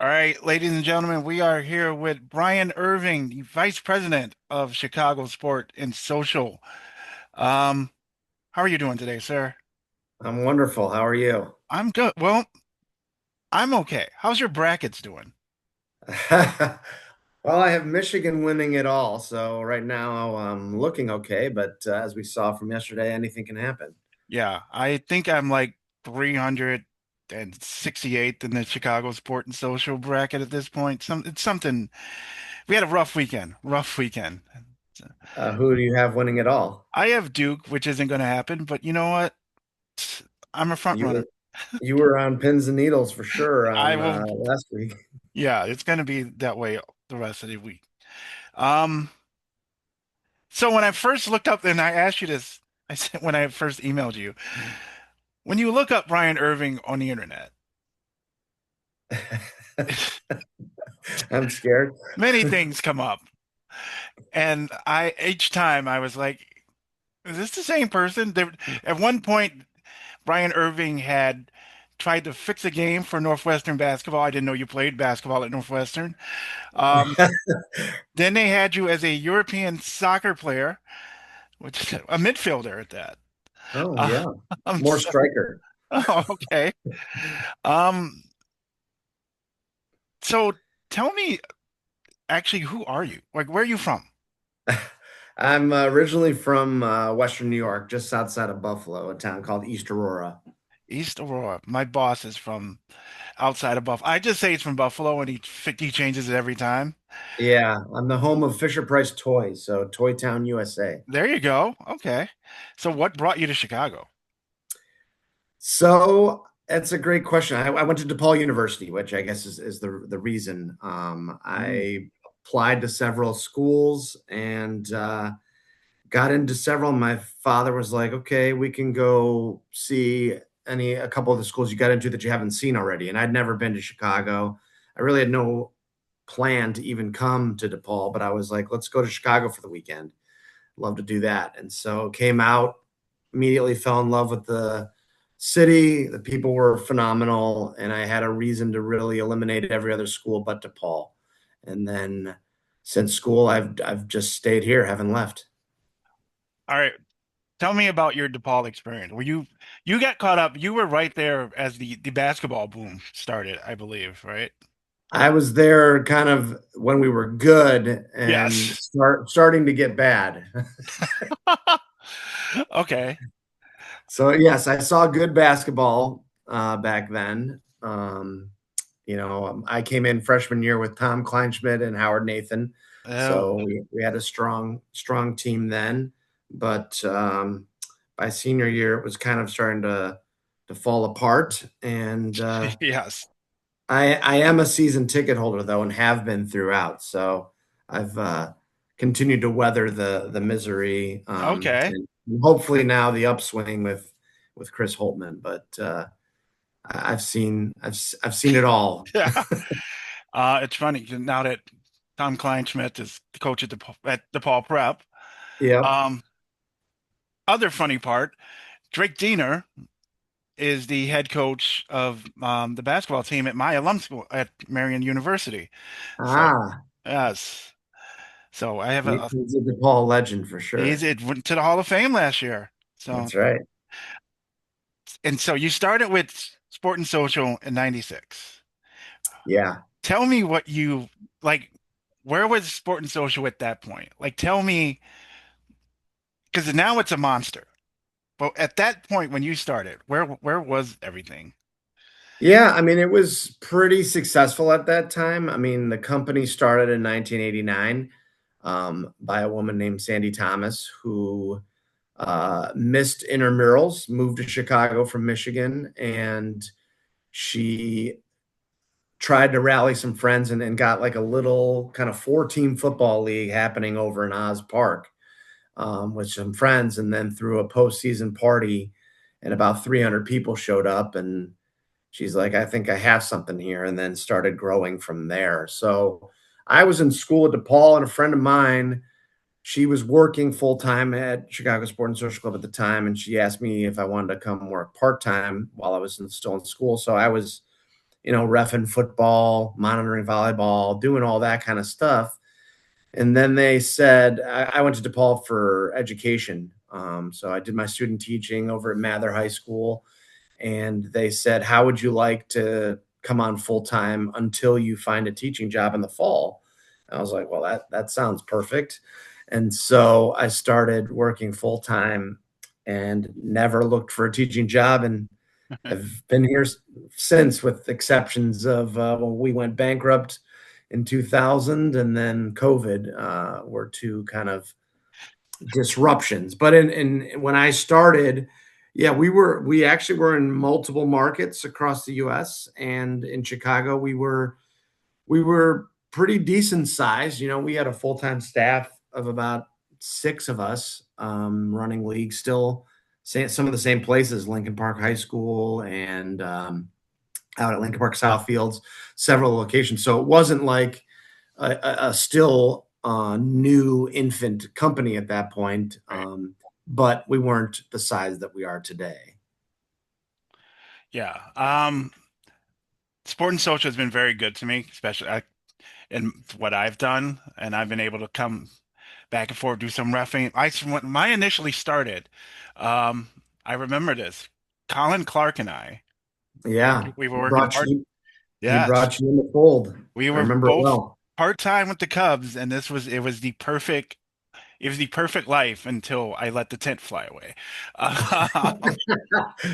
All right, ladies and gentlemen, we are here with Brian Irving, the Vice President of Chicago Sport and Social. Um, how are you doing today, sir? I'm wonderful. How are you? I'm good. Well, I'm okay. How's your brackets doing? Well, I have Michigan winning it all, so right now I'm looking okay. But as we saw from yesterday, anything can happen. Yeah, I think I'm like 368th in the Chicago Sport and Social bracket at this point. It's something. We had a rough weekend. Rough weekend. Who do you have winning it all? I have Duke, which isn't going to happen, but you know what? I'm a front You runner. were you were on pins and needles for sure I on will. last week. Yeah, it's going to be that way the rest of the week. Um, so when I first looked up, and I asked you this, I said when I first emailed you, when you look up Brian Irving on the internet, I'm scared. many things come up, and I each time I was like, "Is this the same person?" At one point, Brian Irving had tried to fix a game for Northwestern basketball. I didn't know you played basketball at Northwestern. Um, then they had you as a European soccer player, which is a midfielder at that. Oh Uh, yeah, I'm more so, striker. oh, okay. Um, so tell me, actually, who are you? Like, where are you from? I'm originally from Western New York, just outside of Buffalo, a town called East Aurora. East Aurora. My boss is from outside of Buffalo. I just say it's from Buffalo, and he changes it every time. Yeah, I'm the home of Fisher Price Toys, so Toy Town, USA. There you go. Okay. So what brought you to Chicago? So that's a great question. I went to DePaul University, which I guess is the reason. Mm. I applied to several schools and got into several. My father was like, "Okay, we can go see a couple of the schools you got into that you haven't seen already." And I'd never been to Chicago. I really had no plan to even come to DePaul, but I was like, "Let's go to Chicago for the weekend. Love to do that." And so came out, immediately fell in love with the city. The people were phenomenal, and I had a reason to really eliminate every other school but DePaul. And then since school, I've just stayed here, haven't left. All right. Tell me about your DePaul experience. You got caught up? You were right there as the basketball boom started, I believe, right? I was there kind of when we were good and Yes. starting to get bad. Okay. So yes, I saw good basketball back then. I came in freshman year with Tom Kleinschmidt and Howard Nathan, Oh, so we had a strong team then. But by senior year, it was kind of starting to fall apart. And yes. I am a season ticket holder though, and have been throughout. So I've continued to weather the misery, Okay. and hopefully now the upswing with Chris Holtman. But I've seen it all. Yeah. It's funny now that Tom Kleinschmidt is the coach at DePaul Prep. Yep. Um, Other funny part, Drake Diener is the head coach of the basketball team at my alum school at Marion University. So Ah, yes, so I have he's a DePaul legend for he's sure. it went to the Hall of Fame last year. So That's right. and so you started with Sport and Social in '96. Yeah. Tell me what you like. Where was Sport and Social at that point? Like, tell me, because now it's a monster. But at that point when you started, where was everything? Yeah, I mean, it was pretty successful at that time. I mean, the company started in 1989 by a woman named Sandy Thomas, who missed intramurals, moved to Chicago from Michigan, and she tried to rally some friends and got like a little kind of four-team football league happening over in Oz Park with some friends. And then threw a postseason party, and about 300 people showed up. And she's like, I think I have something here, and then started growing from there. So I was in school at DePaul, and a friend of mine, she was working full time at Chicago Sport and Social Club at the time, and she asked me if I wanted to come work part time while I was still in school. So I was reffing football, monitoring volleyball, doing all that kind of stuff. And then they said, I went to DePaul for education. So I did my student teaching over at Mather High School. And they said, how would you like to come on full time until you find a teaching job in the fall? And I was like, well, that sounds perfect. And so I started working full time and never looked for a teaching job. And have been here since, with exceptions of when we went bankrupt in 2000 and then COVID were two kind of disruptions. But in when I started, yeah, we actually were in multiple markets across the US, and in Chicago we were pretty decent size. We had a full-time staff of about 6 of us, running leagues, still some of the same places, Lincoln Park High School and out at Lincoln Park Southfields, several locations. So it wasn't like a still new infant company at that point, Right. but we weren't the size that we are today. Yeah. Sport and Social has been very good to me, especially in what I've done, and I've been able to come back and forth, do some roughing. When my initially started, um, I remember this. Colin Clark and I, Yeah, we were he working brought part. you. He Yes, brought you in the fold. we I were remember it both well. part-time with the Cubs, and it was the perfect life until I let the tent fly away. Um,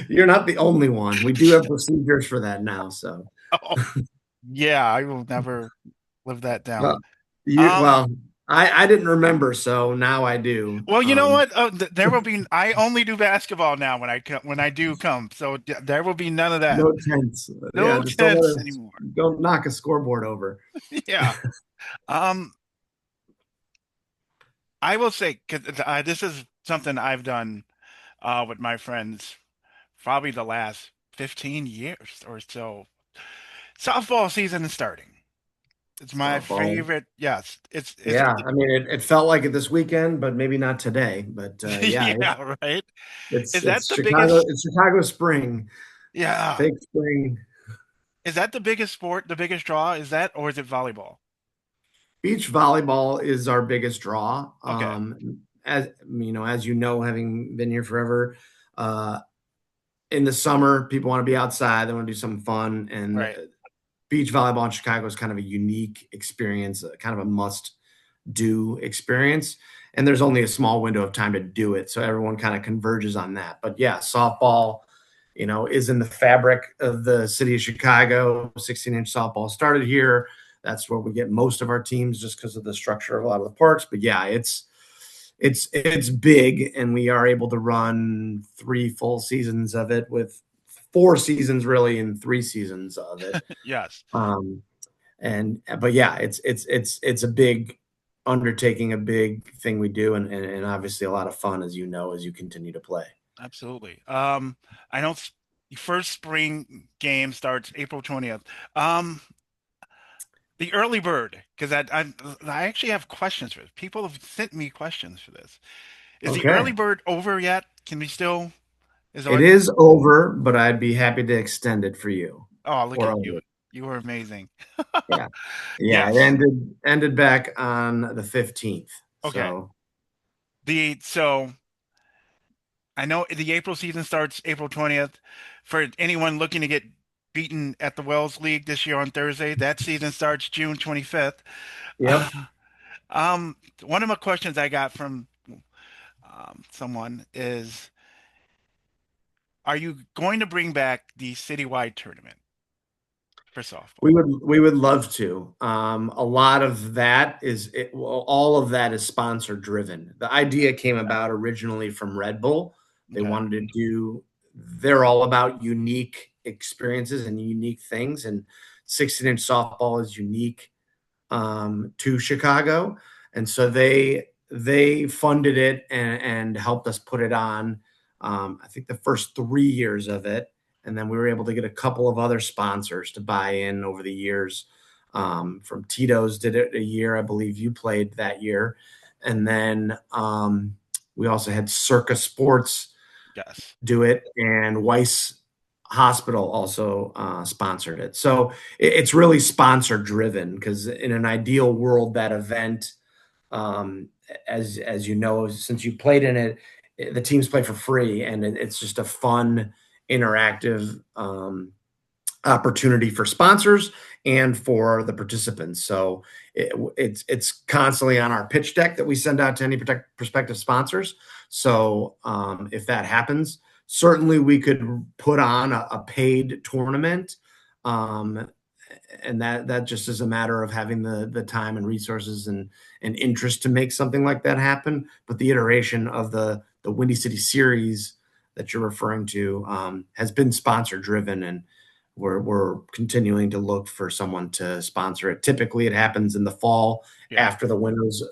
You're not the only one. We do have procedures for that now. So, oh, yeah, I will never live that well, down. you Um, well, I didn't remember, so now I do. well, you know what? There will be. I only do basketball now when I do come, so there will be none of that. No tents. Yeah, No just don't tents let anymore. don't knock a scoreboard over. Yeah. Um, I will say, because this is something I've done with my friends probably the last 15 years or so. Softball season is starting. It's my Softball. favorite. Yes, it's Yeah, I mean, it felt like it this weekend, but maybe not today. But yeah, yeah, right. it's Is that it's the Chicago. biggest? It's Chicago spring, Yeah. fake spring. Is that the biggest sport, the biggest draw? Is that, or is it volleyball? Beach volleyball is our biggest draw. Okay, As you know, having been here forever, uh, in the summer, people want to be outside. They want to do something fun, and right. beach volleyball in Chicago is kind of a unique experience, kind of a must-do experience. And there's only a small window of time to do it, so everyone kind of converges on that. But yeah, softball, is in the fabric of the city of Chicago. 16-inch softball started here. That's where we get most of our teams, just because of the structure of a lot of the parks. But yeah, it's big, and we are able to run 3 full seasons of it, with 4 seasons really and 3 seasons of it. Yes, Um, and but yeah, it's a big undertaking, a big thing we do, and obviously a lot of fun, as as you continue to play. absolutely. I know the first spring game starts April 20th. Um, the early bird, because I actually have questions for this. People have sent me questions for this. Is the Okay. early bird over yet? Can we still? Is It it? is over, but I'd be happy to extend it for you Oh, look or at you! over. You were amazing. Yeah. Yeah, it Yes. ended back on the 15th. Okay. So, So I know the April season starts April 20th. For anyone looking to get beaten at the Wells League this year on Thursday, that season starts June 25th. yep. One of the questions I got from someone is, are you going to bring back the citywide tournament for softball? We would love to. A lot of that well, all of that is sponsor driven. The idea came about originally from Red Bull. They Okay. wanted to do. They're all about unique experiences and unique things, and 16-inch softball is unique to Chicago, and so they funded it and helped us put it on. I think the first 3 years of it, and then we were able to get a couple of other sponsors to buy in over the years. From Tito's did it a year, I believe you played that year, and then we also had Circa Sports Yes. do it, and Weiss hospital also sponsored it. So it's really sponsor driven because in an ideal world, that event, um, as you know, since you played in it, the teams play for free, and it's just a fun, interactive opportunity for sponsors and for the participants. So it's constantly on our pitch deck that we send out to any prospective sponsors. So if that happens, certainly we could put on a paid tournament. Um, and that just is a matter of having the time and resources and interest to make something like that happen. But the iteration of the Windy City series that you're referring to has been sponsor driven, and we're continuing to look for someone to sponsor it. Typically, it happens in the fall Yeah. after the winners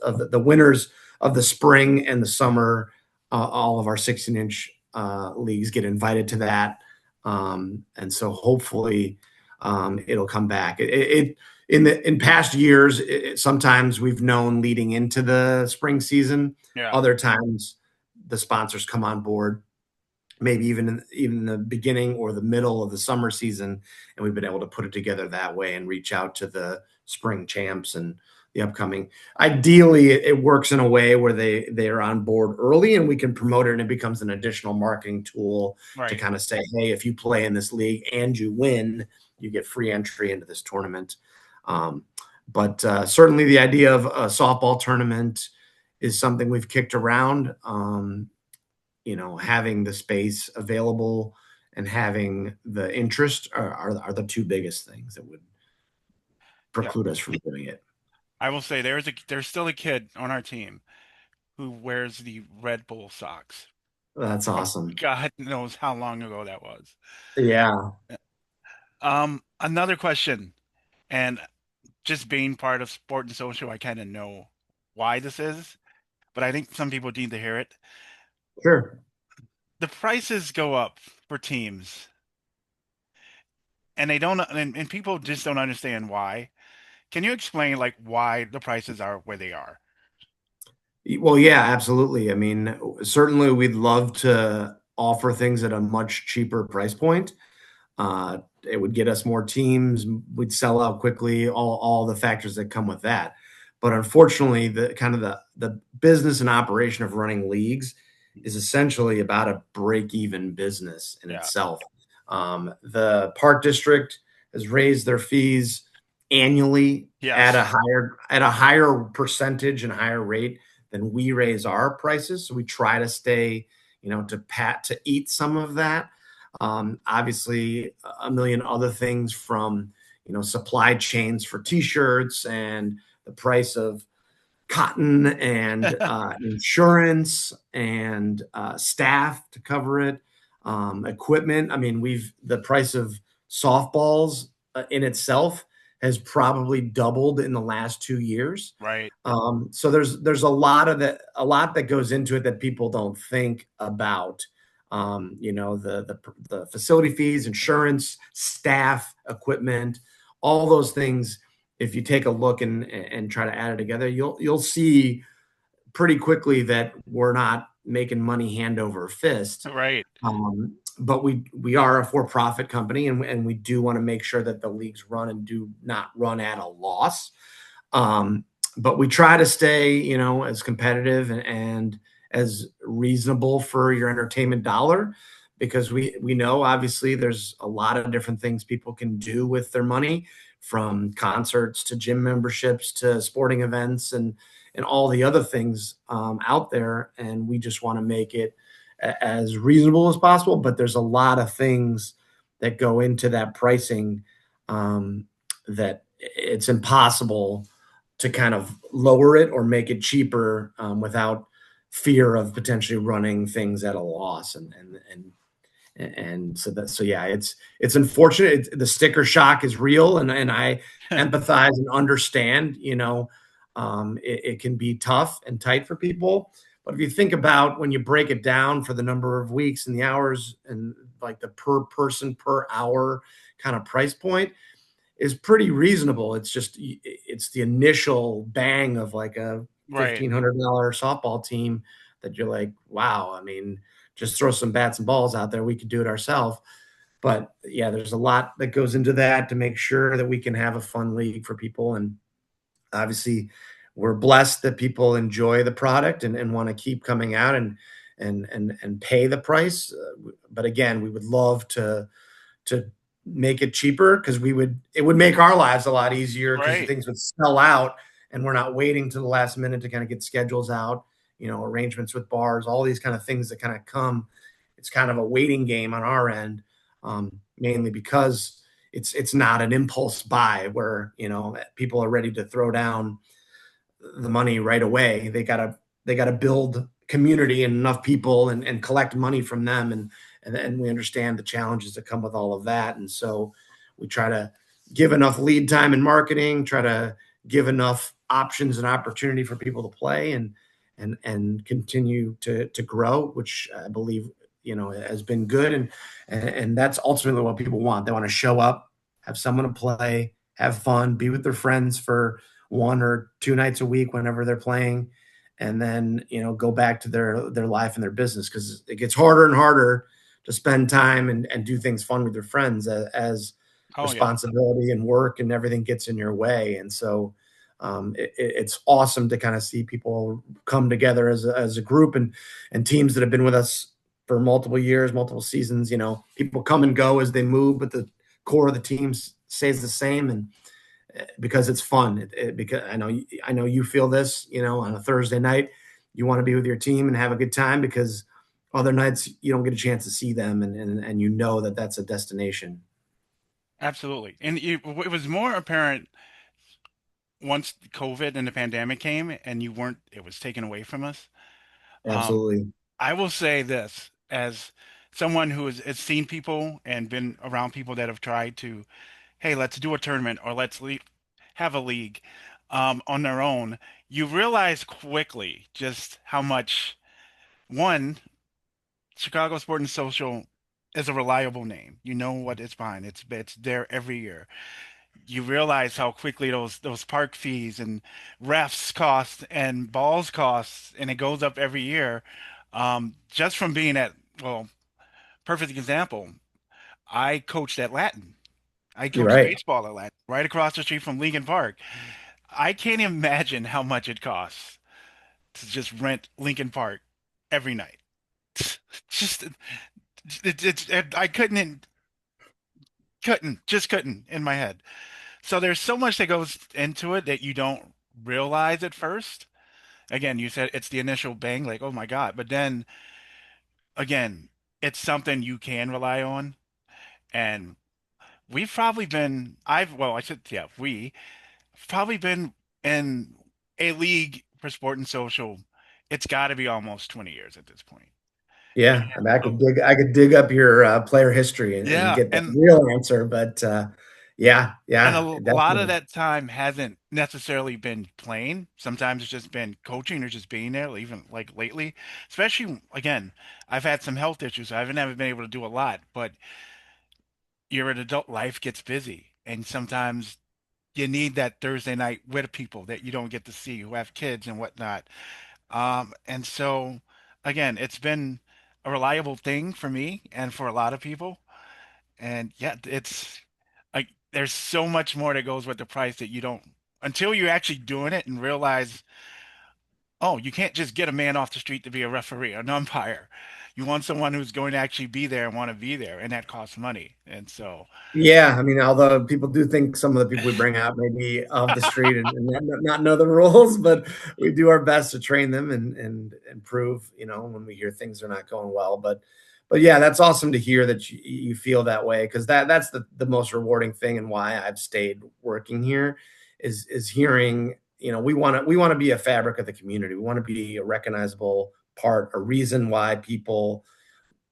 of the spring and the summer. All of our 16-inch leagues get invited to that, and so hopefully it'll come back. In past years, sometimes we've known leading into the spring season. Yeah. Other times, the sponsors come on board maybe even the beginning or the middle of the summer season, and we've been able to put it together that way and reach out to the spring champs and the upcoming. Ideally, it works in a way where they are on board early, and we can promote it, and it becomes an additional marketing tool to Right. kind of say, hey, if you play in this league and you win, you get free entry into this tournament. Um, but certainly, the idea of a softball tournament is something we've kicked around. Having the space available and having the interest are the two biggest things that would Yeah. preclude us from doing it. I will say there's still a kid on our team who wears the Red Bull socks That's from awesome. God knows how long ago that was. Yeah, Another question, and just being part of Sport and Social, I kind of know why this is, but I think some people need to hear it. sure. The prices go up for teams, and they don't, and people just don't understand why. Can you explain like why the prices are where they are? Well, yeah, absolutely. I mean, certainly we'd love to offer things at a much cheaper price point. It would get us more teams. We'd sell out quickly. All the factors that come with that. But unfortunately, the kind of the business and operation of running leagues is essentially about a break even business in Yeah. itself. The park district has raised their fees annually at Yes. a higher percentage and higher rate than we raise our prices. So we try to stay, to eat some of that. Obviously, a million other things from supply chains for T-shirts and the price of cotton and insurance and staff to cover it, equipment. I mean, the price of softballs in itself has probably doubled in the last 2 years. Right. So there's a lot that goes into it that people don't think about. The facility fees, insurance, staff, equipment, all those things. If you take a look and try to add it together, you'll see pretty quickly that we're not making money hand over fist. Right. But we are a for-profit company, and we do want to make sure that the leagues run and do not run at a loss. Um, but we try to stay, as competitive and as reasonable for your entertainment dollar, because we know obviously there's a lot of different things people can do with their money, from concerts to gym memberships to sporting events and all the other things out there, and we just want to make it as reasonable as possible. But there's a lot of things that go into that pricing that it's impossible to kind of lower it or make it cheaper without fear of potentially running things at a loss. And so yeah, it's unfortunate. The sticker shock is real, and I empathize and understand. It can be tough and tight for people. But if you think about when you break it down for the number of weeks and the hours and like the per person per hour kind of price point, is pretty reasonable. It's the initial bang of like a Right. $1,500 softball team that you're like, wow. I mean, just throw some bats and balls out there. We could do it ourselves. But yeah, there's a lot that goes into that to make sure that we can have a fun league for people. And obviously, we're blessed that people enjoy the product and want to keep coming out and pay the price. But again, we would love to make it cheaper because we would it would make our lives a lot easier because Right. things would sell out and we're not waiting to the last minute to kind of get schedules out, arrangements with bars, all these kind of things that kind of come. It's kind of a waiting game on our end, mainly because it's not an impulse buy where people are ready to throw down the money right away. They gotta build community and enough people and collect money from them and we understand the challenges that come with all of that. And so we try to give enough lead time in marketing, try to give enough options and opportunity for people to play and continue to grow, which I believe has been good and that's ultimately what people want. They want to show up, have someone to play, have fun, be with their friends for 1 or 2 nights a week whenever they're playing, and then go back to their life and their business because it gets harder and harder to spend time and do things fun with your friends as Oh yeah. responsibility and work and everything gets in your way. And so it's awesome to kind of see people come together as a group and teams that have been with us for multiple years, multiple seasons. People come and go as they move, but the core of the team stays the same. And because it's fun. Because I know you feel this. On a Thursday night, you want to be with your team and have a good time because other nights you don't get a chance to see them, and that that's a destination. Absolutely. And it was more apparent once COVID and the pandemic came and it was taken away from us. Um, Absolutely. I will say this as someone who has seen people and been around people that have tried to, hey, let's do a tournament or have a league on their own. You realize quickly just how much one, Chicago Sport and Social is a reliable name. You know what it's behind. It's there every year. You realize how quickly those park fees and refs cost and balls cost, and it goes up every year. Just from being well, perfect example. I coached at Latin. I You're coached right. baseball at Latin, right across the street from Lincoln Park. I can't imagine how much it costs to just rent Lincoln Park every night. Just I couldn't in my head. So there's so much that goes into it that you don't realize at first. Again, you said it's the initial bang, like, oh my God. But then again, it's something you can rely on. And we've probably been, I should, yeah, we've probably been in a league for sport and social. It's got to be almost 20 years at this point. Yeah, I mean, I Oh, could dig up your player history and yeah. get the real answer, but yeah, And a yeah, lot of definitely. that time hasn't necessarily been playing. Sometimes it's just been coaching or just being there, even like lately. Especially, again, I've had some health issues. I haven't been able to do a lot, but your adult life gets busy. And sometimes you need that Thursday night with people that you don't get to see who have kids and whatnot. And so, again, it's been a reliable thing for me and for a lot of people. And yeah, it's like there's so much more that goes with the price that you don't until you're actually doing it and realize, oh, you can't just get a man off the street to be a referee, an umpire. You want someone who's going to actually be there and want to be there, and that costs money. And so, Yeah, I mean, although people do think some of the people we bring out may be off the street and not know the rules, but we do our best to train them and improve, when we hear things are not going well. But yeah, that's awesome to hear that you feel that way because that's the most rewarding thing and why I've stayed working here is hearing, we want to be a fabric of the community. We want to be a recognizable part, a reason why people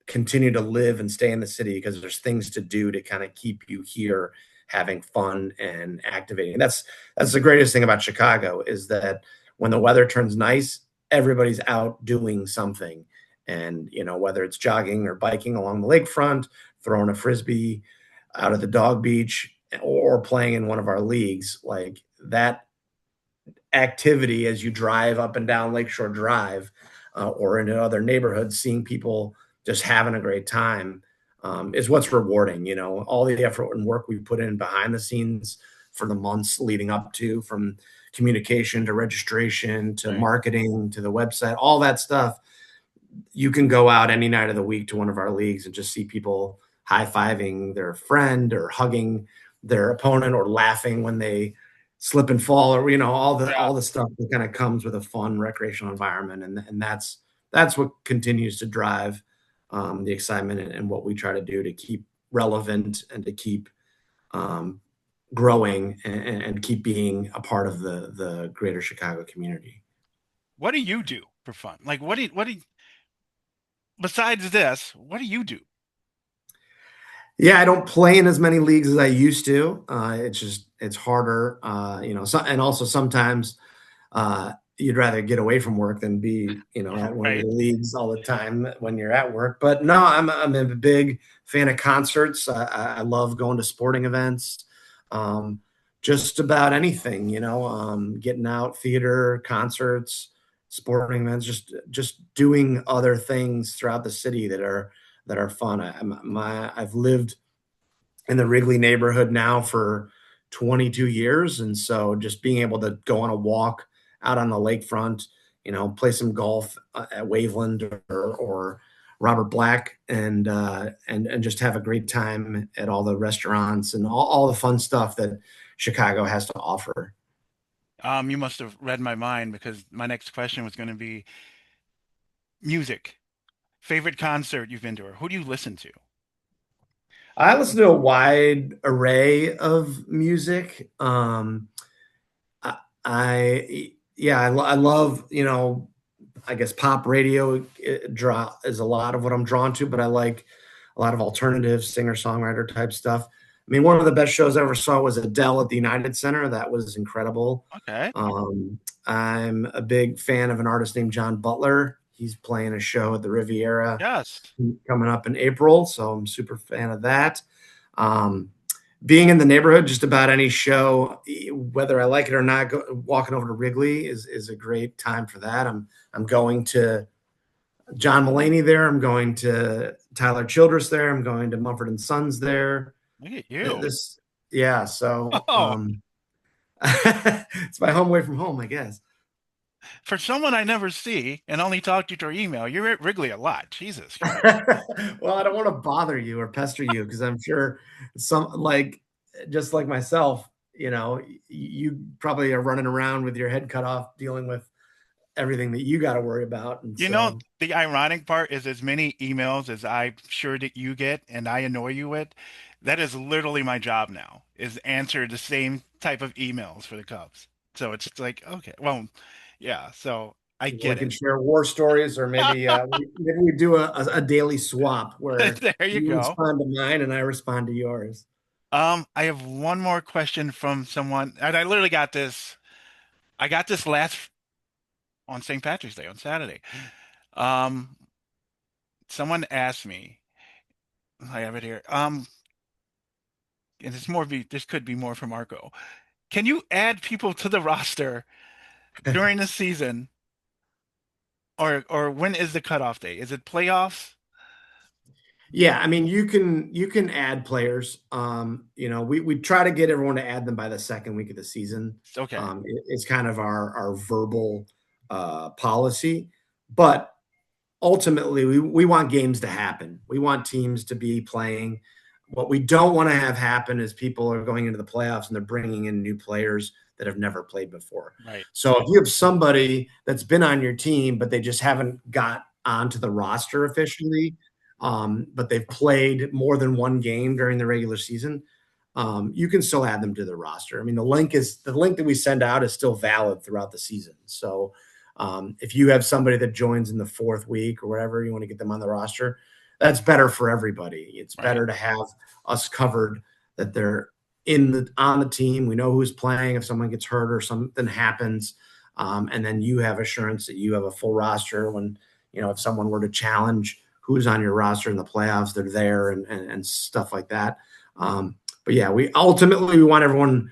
continue to live and stay in the city because there's things to do to kind of keep you here having fun and activating. And that's the greatest thing about Chicago is that when the weather turns nice, everybody's out doing something. And whether it's jogging or biking along the lakefront, throwing a frisbee out at the dog beach, or playing in one of our leagues, like that activity as you drive up and down Lakeshore Drive or into other neighborhoods, seeing people just having a great time. is what's rewarding. All the effort and work we put in behind the scenes for the months leading up to, from communication to registration to Right. marketing to the website, all that stuff. You can go out any night of the week to one of our leagues and just see people high-fiving their friend or hugging their opponent or laughing when they slip and fall, or all the Yeah. all the stuff that kind of comes with a fun recreational environment. And that's what continues to drive the excitement, and what we try to do to keep relevant and to keep um, growing, and keep being a part of the greater Chicago community. What do you do for fun? Like, besides this, what do you do? Yeah, I don't play in as many leagues as I used to. It's harder, and also sometimes you'd rather get away from work than be, at one of Right. your leagues all the time when you're at work. But no, I'm a big fan of concerts. I love going to sporting events, um, just about anything, getting out, theater, concerts, sporting events, just doing other things throughout the city that are fun. I've lived in the Wrigley neighborhood now for 22 years. And so just being able to go on a walk out on the lakefront, play some golf at Waveland or Robert Black, and just have a great time at all the restaurants and all the fun stuff that Chicago has to offer. You must have read my mind because my next question was going to be music. Favorite concert you've been to, or who do you listen to? I listen to a wide array of music. I, yeah, I love, I guess pop radio draw is a lot of what I'm drawn to, but I like a lot of alternative singer-songwriter type stuff. I mean, one of the best shows I ever saw was Adele at the United Center. That was incredible. Okay. I'm a big fan of an artist named John Butler. He's playing a show at the Riviera Yes. coming up in April, so I'm super fan of that. Um, Being in the neighborhood, just about any show, whether I like it or not, walking over to Wrigley is a great time for that. I'm going to John Mulaney there. I'm going to Tyler Childress there. I'm going to Mumford and Sons there. Look at you. This, yeah. So Oh, it's my home away from home, I guess. for someone I never see and only talk to through email, you're at Wrigley a lot. Jesus Christ. Well, I don't want to bother you or pester you, because I'm sure some, like, just like myself, you probably are running around with your head cut off dealing with everything that you got to worry about. And You know, so, the ironic part is as many emails as I'm sure that you get and I annoy you with, that is literally my job now, is answer the same type of emails for the Cubs. So it's like, okay, well, yeah, so I we get can it. share war stories, or maybe we do a daily swap where There you you go. respond to mine and I respond to yours. I have one more question from someone, and I literally got this. I got this last on St. Patrick's Day on Saturday. Um, Someone asked me, I have it here. And it's more this could be more for Marco. Can you add people to the roster during the season, or when is the cutoff date? Is it playoffs? Yeah, I mean, you can add players. We try to get everyone to add them by the second week of the season. Okay, It's kind of our verbal policy, but ultimately we want games to happen. We want teams to be playing. What we don't want to have happen is people are going into the playoffs and they're bringing in new players that have never played before. right, So if you have somebody that's been on your team, but they just haven't got onto the roster officially, but they've played more than one game during the regular season, you can still add them to the roster. I mean, the link that we send out is still valid throughout the season. So if you have somebody that joins in the fourth week or whatever, you want to get them on the roster, that's better for everybody. It's right, better to have us covered, that they're on the team. We know who's playing if someone gets hurt or something happens, and then you have assurance that you have a full roster when, if someone were to challenge who's on your roster in the playoffs, they're there, and stuff like that. But yeah, we want everyone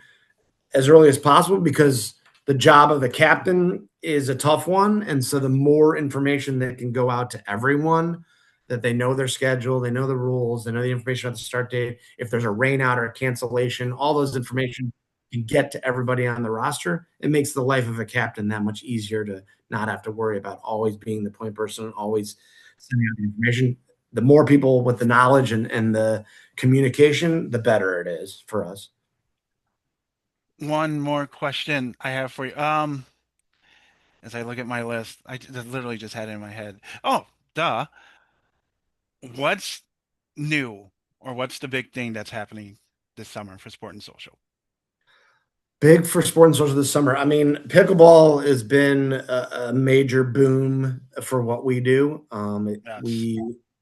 as early as possible, because the job of the captain is a tough one. And so the more information that can go out to everyone, that they know their schedule, they know the rules, they know the information about the start date. If there's a rain out or a cancellation, all those information can get to everybody on the roster. It makes the life of a captain that much easier to not have to worry about always being the point person and always sending out the information. The more people with the knowledge and the communication, the better it is for us. One more question I have for you. As I look at my list, literally just had it in my head. Oh, duh. What's new or what's the big thing that's happening this summer for Sport and Social? Big for sport and social this summer. I mean, pickleball has been a major boom for what we do. Yes.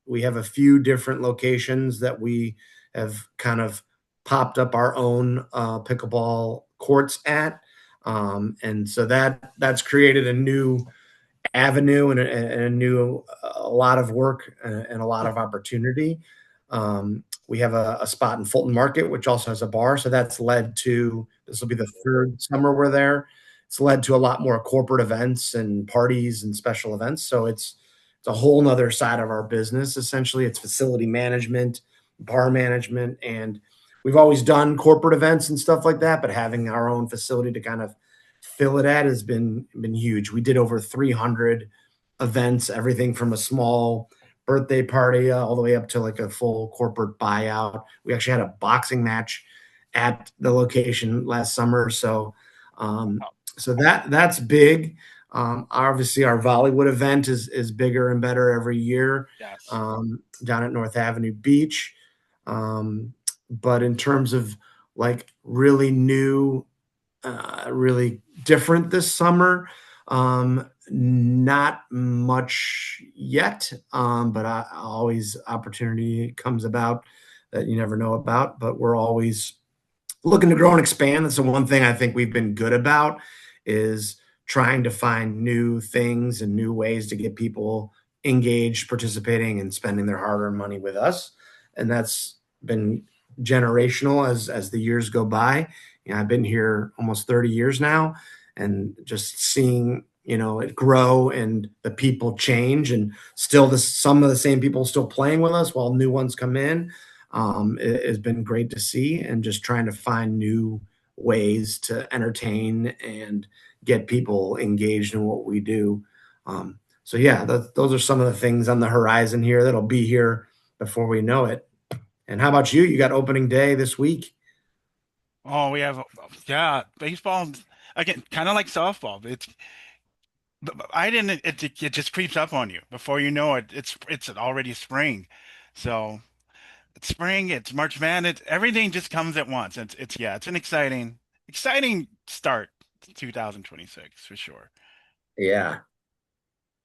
We have a few different locations that we have kind of popped up our own pickleball courts at, and so that's created a new avenue and a new a lot of work and a lot of opportunity. We have a spot in Fulton Market, which also has a bar. So that's led to this will be the third summer we're there. It's led to a lot more corporate events and parties and special events. So it's a whole nother side of our business. Essentially, it's facility management, bar management, and we've always done corporate events and stuff like that. But having our own facility to kind of fill it at has been huge. We did over 300 events, everything from a small birthday party all the way up to like a full corporate buyout. We actually had a boxing match at the location last summer, so um, Oh, so that's big. Obviously, our Bollywood event is bigger and better every year yes. down at North Avenue Beach. But in terms of like really new really different this summer. Not much yet, but always opportunity comes about that you never know about. But we're always looking to grow and expand. That's the one thing I think we've been good about is trying to find new things and new ways to get people engaged, participating, and spending their hard-earned money with us. And that's been generational as the years go by. You know, I've been here almost 30 years now, and just seeing it grow and the people change, and still some of the same people still playing with us while new ones come in it has been great to see and just trying to find new ways to entertain and get people engaged in what we do. So yeah, those are some of the things on the horizon here that'll be here before we know it. And how about you? You got opening day this week. Oh, we have, yeah, baseball, again, kind of like softball. But I didn't, it just creeps up on you. Before you know it, it's already spring. So it's spring, it's March Madness, everything just comes at once. Yeah, it's an exciting start to 2026 for sure. Yeah.